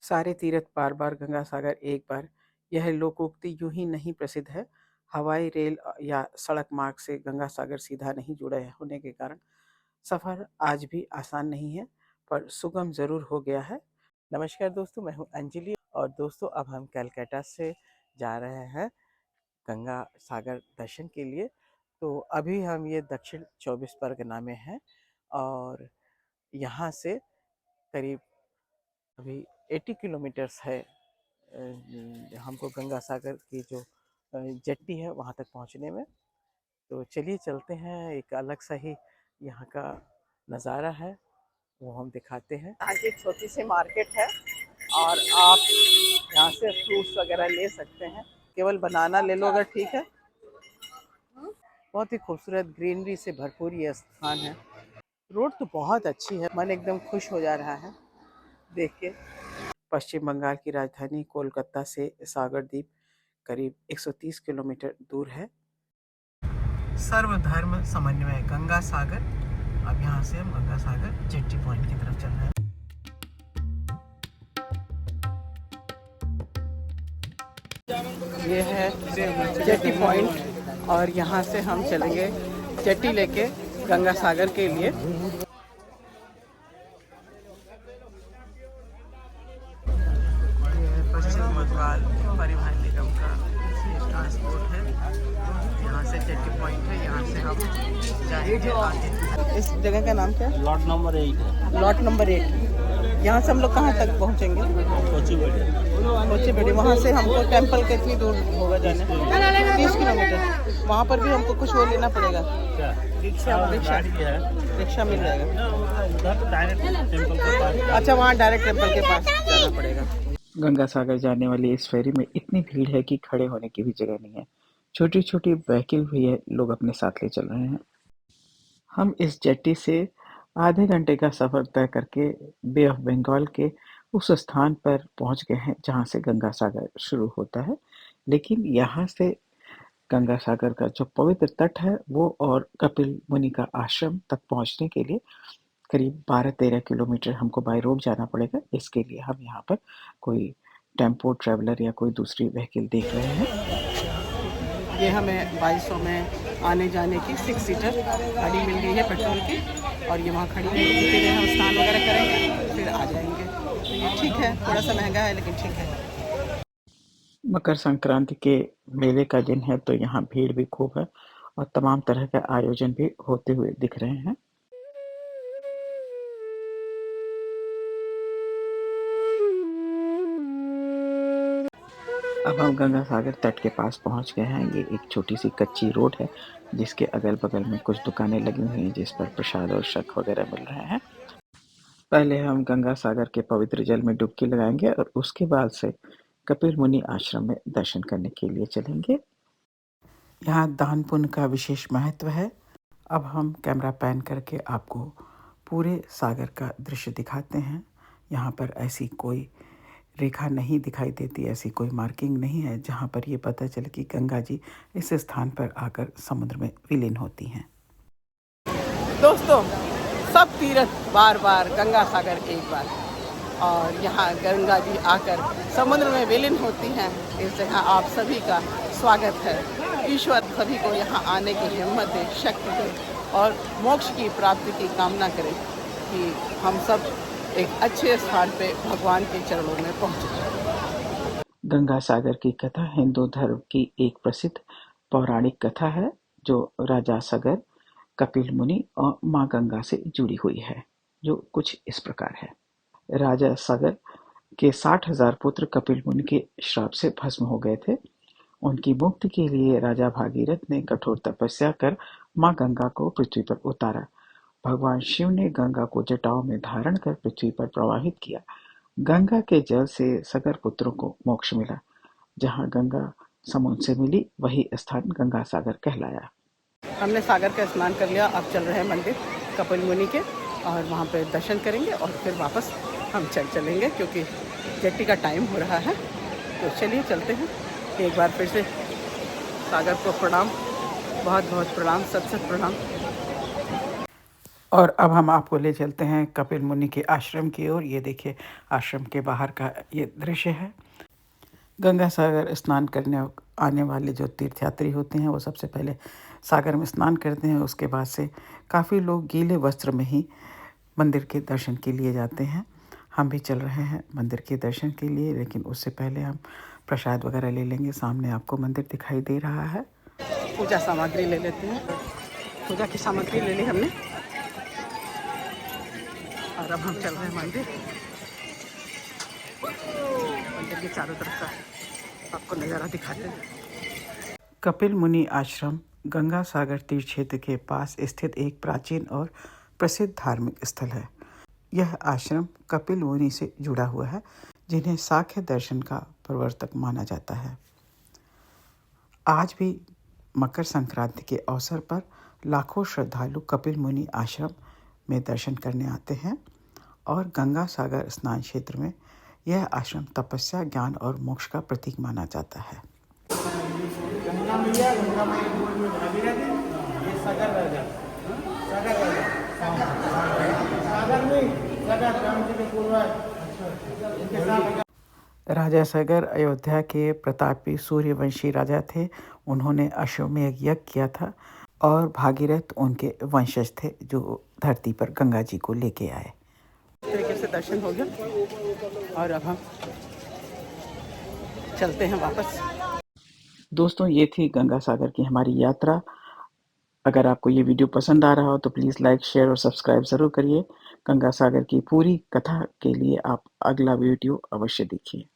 सारे तीर्थ बार बार गंगा सागर एक बार, यह लोकोक्ति यूं ही नहीं प्रसिद्ध है। हवाई रेल या सड़क मार्ग से गंगा सागर सीधा नहीं जुड़े होने के कारण सफर आज भी आसान नहीं है, पर सुगम जरूर हो गया है। नमस्कार दोस्तों, मैं हूं अंजलि और दोस्तों अब हम कलकत्ता से जा रहे हैं गंगा सागर दर्शन के लिए। तो अभी हम ये दक्षिण 24 परगना में हैं और यहाँ से करीब अभी 80 किलोमीटर्स है हमको गंगा सागर की जो जेट्टी है वहाँ तक पहुँचने में। तो चलिए चलते हैं, एक अलग सा ही यहाँ का नज़ारा है वो हम दिखाते हैं। यहाँ की छोटी सी मार्केट है और आप यहाँ से फ्रूट्स वगैरह ले सकते हैं, केवल बनाना ले लो अगर ठीक है। बहुत ही खूबसूरत ग्रीनरी से भरपूर ये स्थान है। रोड तो बहुत अच्छी है, मन एकदम खुश हो जा रहा है देख के। पश्चिम बंगाल की राजधानी कोलकाता से सागर द्वीप करीब 130 किलोमीटर दूर है। सर्वधर्म समन्वय गंगा सागर। अब यहाँ से हम गंगा सागर जेट्टी पॉइंट की तरफ चल रहे हैं। ये है जेट्टी पॉइंट और यहाँ से हम चलेंगे जेट्टी लेके गंगा सागर के लिए। पश्चिम बंगाल परिवहन निगम का ट्रांसपोर्ट है। यहाँ से जेट्टी पॉइंट है, यहाँ से हम जाएंगे आगे। इस जगह का नाम क्या है? लॉट नंबर 8 है। Lot number 8। यहाँ से हम लोग कहाँ तक पहुँचेंगे? कोचीबेड़ी। वहाँ से हमको टेम्पल कितनी दूर होगा जाने? 30 किलोमीटर। वहाँ पर भी हमको कुछ वो लेना पड़ेगा? रिक्शा मिल जाएगा? अच्छा, वहाँ डायरेक्ट टेम्पल के पास जाना पड़ेगा। गंगा सागर जाने वाली इस फेरी में इतनी भीड़ है कि खड़े होने की भी जगह नहीं है। छोटी छोटी व्हीकल भी है, लोग अपने साथ ले चल रहे हैं। हम इस जेट्टी से आधे घंटे का सफर तय करके बे ऑफ बंगाल के उस स्थान पर पहुंच गए हैं जहां से गंगा सागर शुरू होता है। लेकिन यहाँ से गंगा सागर का जो पवित्र तट है वो और कपिल मुनि का आश्रम तक पहुंचने के लिए करीब 12-13 किलोमीटर हमको बाय रोड जाना पड़ेगा। इसके लिए हम यहाँ पर कोई टेम्पो ट्रैवलर या कोई दूसरी व्हीकल देख रहे हैं। ये हमें 2200 में आने जाने की 6 सीटर गाड़ी मिल गई है पेट्रोल की, और ये वहाँ खड़ी है। जितने देर हम स्नान वगैरह करेंगे फिर आ जाएंगे। तो ये ठीक है, थोड़ा सा महंगा है लेकिन ठीक है। मकर संक्रांति के मेले का दिन है तो यहाँ भीड़ भी खूब है और तमाम तरह के आयोजन भी होते हुए दिख रहे हैं। अब हम गंगा सागर तट के पास पहुंच गए हैं। ये एक छोटी सी कच्ची रोड है जिसके अगल बगल में कुछ दुकानें लगी हुई हैं जिस पर प्रसाद और शक वगैरह मिल रहे हैं। पहले हम गंगा सागर के पवित्र जल में डुबकी लगाएंगे और उसके बाद से कपिल मुनि आश्रम में दर्शन करने के लिए चलेंगे। यहाँ दान पुण्य का विशेष महत्व है। अब हम कैमरा पैन करके आपको पूरे सागर का दृश्य दिखाते हैं। यहाँ पर ऐसी कोई रेखा नहीं दिखाई देती, ऐसी कोई मार्किंग नहीं है जहाँ पर ये पता चले कि गंगा जी इस स्थान पर आकर समुद्र में विलीन होती हैं। दोस्तों, सब तीर्थ बार बार गंगा सागर एक बार, और यहाँ गंगा जी आकर समुद्र में विलीन होती हैं। इस जगह आप सभी का स्वागत है। ईश्वर सभी को यहाँ आने की हिम्मत दे, शक्ति दे और मोक्ष की प्राप्ति की कामना करें कि हम सब एक अच्छे स्थान पे भगवान के चरणों में पहुँचे। गंगा सागर की कथा हिंदू धर्म की एक प्रसिद्ध पौराणिक कथा है जो राजा सगर, कपिल मुनि और माँ गंगा से जुड़ी हुई है, जो कुछ इस प्रकार है। राजा सगर के 60,000 पुत्र कपिल मुनि के श्राप से भस्म हो गए थे। उनकी मुक्ति के लिए राजा भागीरथ ने कठोर तपस्या कर माँ गंगा को पृथ्वी पर उतारा। भगवान शिव ने गंगा को जटाओं में धारण कर पृथ्वी पर प्रवाहित किया। गंगा के जल से सगर पुत्रों को मोक्ष मिला। जहाँ गंगा समुद्र से मिली वही स्थान गंगा सागर कहलाया। हमने सागर का स्नान कर लिया, अब चल रहे हैं मंदिर कपिल मुनि के और वहाँ पे दर्शन करेंगे और फिर वापस हम चलेंगे क्योंकि जेट्टी का टाइम हो रहा है। तो चलिए चलते हैं। एक बार फिर से सागर को प्रणाम, बहुत बहुत प्रणाम, सत सत प्रणाम। और अब हम आपको ले चलते हैं कपिल मुनि के आश्रम की ओर। ये देखिए आश्रम के बाहर का ये दृश्य है। गंगा सागर स्नान करने आने वाले जो तीर्थयात्री होते हैं वो सबसे पहले सागर में स्नान करते हैं। उसके बाद से काफ़ी लोग गीले वस्त्र में ही मंदिर के दर्शन के लिए जाते हैं। हम भी चल रहे हैं मंदिर के दर्शन के लिए, लेकिन उससे पहले हम प्रसाद वगैरह ले लेंगे। सामने आपको मंदिर दिखाई दे रहा है। पूजा सामग्री ले लेते हैं। पूजा की सामग्री ले ली हमने और अब हम चल रहे हैं मंदिर के चारों तरफ का आपको नज़ारा दिखाते हैं। कपिल मुनि आश्रम गंगा सागर तीर्थ क्षेत्र के पास स्थित एक प्राचीन और प्रसिद्ध धार्मिक स्थल है। यह आश्रम कपिल मुनि से जुड़ा हुआ है, जिन्हें सांख्य दर्शन का प्रवर्तक माना जाता है। आज भी मकर संक्रांति के अवसर पर लाखों श्रद्धालु कपिल मुनि आश्रम में दर्शन करने आते हैं और गंगा सागर स्नान क्षेत्र में यह आश्रम तपस्या, ज्ञान और मोक्ष का प्रतीक माना जाता है। राजा सागर अयोध्या के प्रतापी सूर्यवंशी राजा थे। उन्होंने अश्वमेध यज्ञ किया था और भागीरथ उनके वंशज थे, जो धरती पर गंगा जी को लेके आए। इस तरीके से दर्शन हो गया और अब हम चलते हैं वापस। दोस्तों, ये थी गंगा सागर की हमारी यात्रा। अगर आपको ये वीडियो पसंद आ रहा हो तो प्लीज़ लाइक, शेयर और सब्सक्राइब ज़रूर करिए। गंगा सागर की पूरी कथा के लिए आप अगला वीडियो अवश्य देखिए।